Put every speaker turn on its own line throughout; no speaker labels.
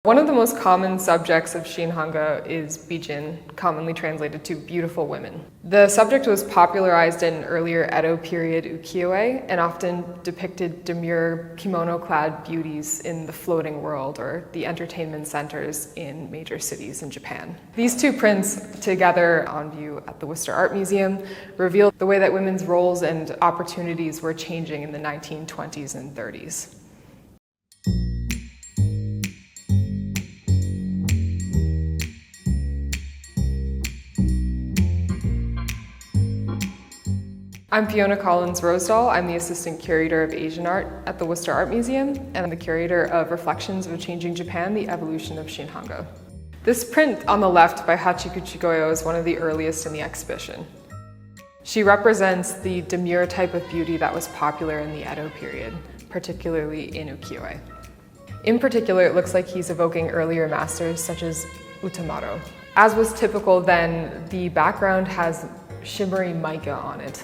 One of the most common subjects of Shin Hanga is bijin, commonly translated to beautiful women. The subject was popularized in earlier Edo period ukiyo-e and often depicted demure kimono-clad beauties in the floating world or the entertainment centers in major cities in Japan. These two prints, together on view at the Worcester Art Museum, reveal the way that women's roles and opportunities were changing in the 1920s and 30s. I'm Fiona Collins-Rosedahl. I'm the Assistant Curator of Asian Art at the Worcester Art Museum, and I'm the Curator of Reflections of a Changing Japan, the Evolution of Shin Hanga. This print on the left by Hachiku Chikoyo is one of the earliest in the exhibition. She represents the demure type of beauty that was popular in the Edo period, particularly in ukiyo-e. In particular, it looks like he's evoking earlier masters such as Utamaro. As was typical then, the background has shimmery mica on it,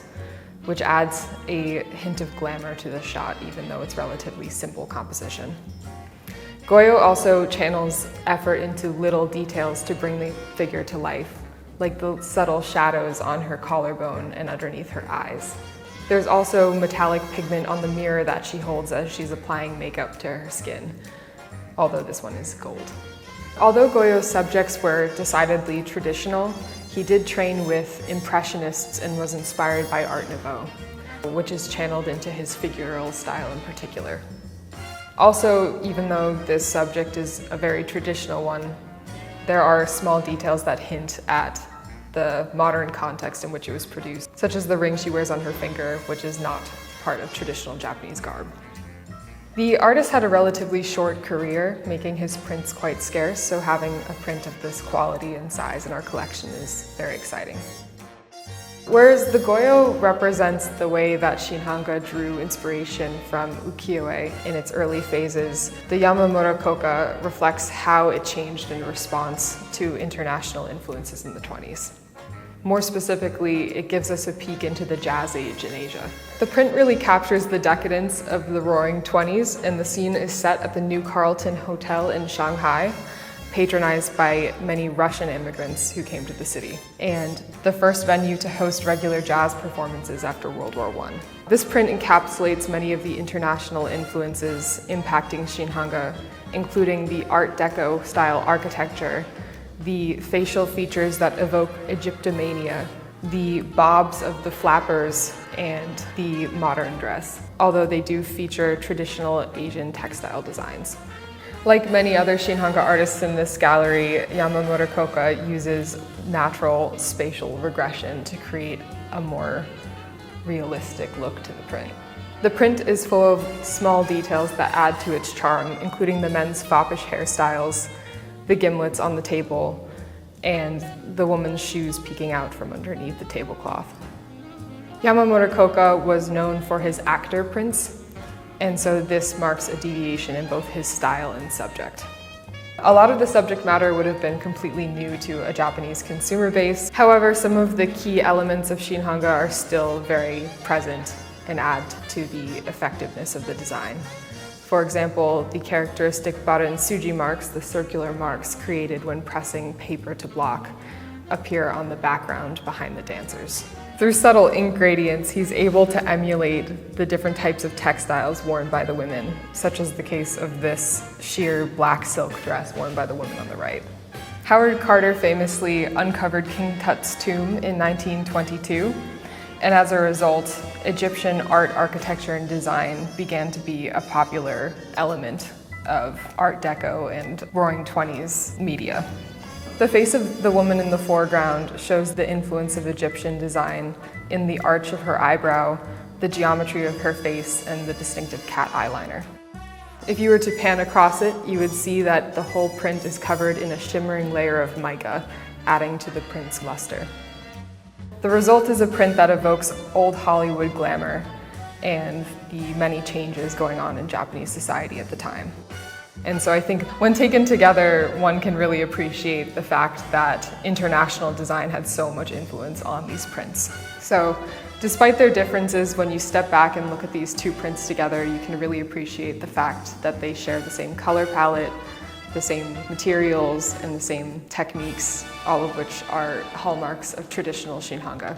which adds a hint of glamour to the shot, even though it's relatively simple composition. Goyo also channels effort into little details to bring the figure to life, like the subtle shadows on her collarbone and underneath her eyes. There's also metallic pigment on the mirror that she holds as she's applying makeup to her skin, although this one is gold. Although Goyo's subjects were decidedly traditional, he did train with Impressionists and was inspired by Art Nouveau, which is channeled into his figural style in particular. Also, even though this subject is a very traditional one, there are small details that hint at the modern context in which it was produced, such as the ring she wears on her finger, which is not part of traditional Japanese garb. The artist had a relatively short career, making his prints quite scarce, so having a print of this quality and size in our collection is very exciting. Whereas the Goyo represents the way that Shin Hanga drew inspiration from ukiyo-e in its early phases, the Yamamura Koka reflects how it changed in response to international influences in the 20s. More specifically, it gives us a peek into the Jazz Age in Asia. The print really captures the decadence of the Roaring '20s, and the scene is set at the New Carlton Hotel in Shanghai, patronized by many Russian immigrants who came to the city, and the first venue to host regular jazz performances after World War I. This print encapsulates many of the international influences impacting Shin Hanga, including the Art Deco style architecture, the facial features that evoke Egyptomania, the bobs of the flappers, and the modern dress, although they do feature traditional Asian textile designs. Like many other Shin Hanga artists in this gallery, Yamamura Koka uses natural spatial regression to create a more realistic look to the print. The print is full of small details that add to its charm, including the men's foppish hairstyles, the gimlets on the table, and the woman's shoes peeking out from underneath the tablecloth. Yamamura Koka was known for his actor prints, and so this marks a deviation in both his style and subject. A lot of the subject matter would have been completely new to a Japanese consumer base. However, some of the key elements of Shin Hanga are still very present and add to the effectiveness of the design. For example, the characteristic baran suji marks, the circular marks created when pressing paper to block, appear on the background behind the dancers. Through subtle ink gradients, he's able to emulate the different types of textiles worn by the women, such as the case of this sheer black silk dress worn by the woman on the right. Howard Carter famously uncovered King Tut's tomb in 1922. And as a result, Egyptian art, architecture, and design began to be a popular element of Art Deco and Roaring '20s media. The face of the woman in the foreground shows the influence of Egyptian design in the arch of her eyebrow, the geometry of her face, and the distinctive cat eyeliner. If you were to pan across it, you would see that the whole print is covered in a shimmering layer of mica, adding to the print's luster. The result is a print that evokes old Hollywood glamour and the many changes going on in Japanese society at the time. And so I think when taken together, one can really appreciate the fact that international design had so much influence on these prints. So despite their differences, when you step back and look at these two prints together, you can really appreciate the fact that they share the same color palette, the same materials and the same techniques, all of which are hallmarks of traditional Shin Hanga.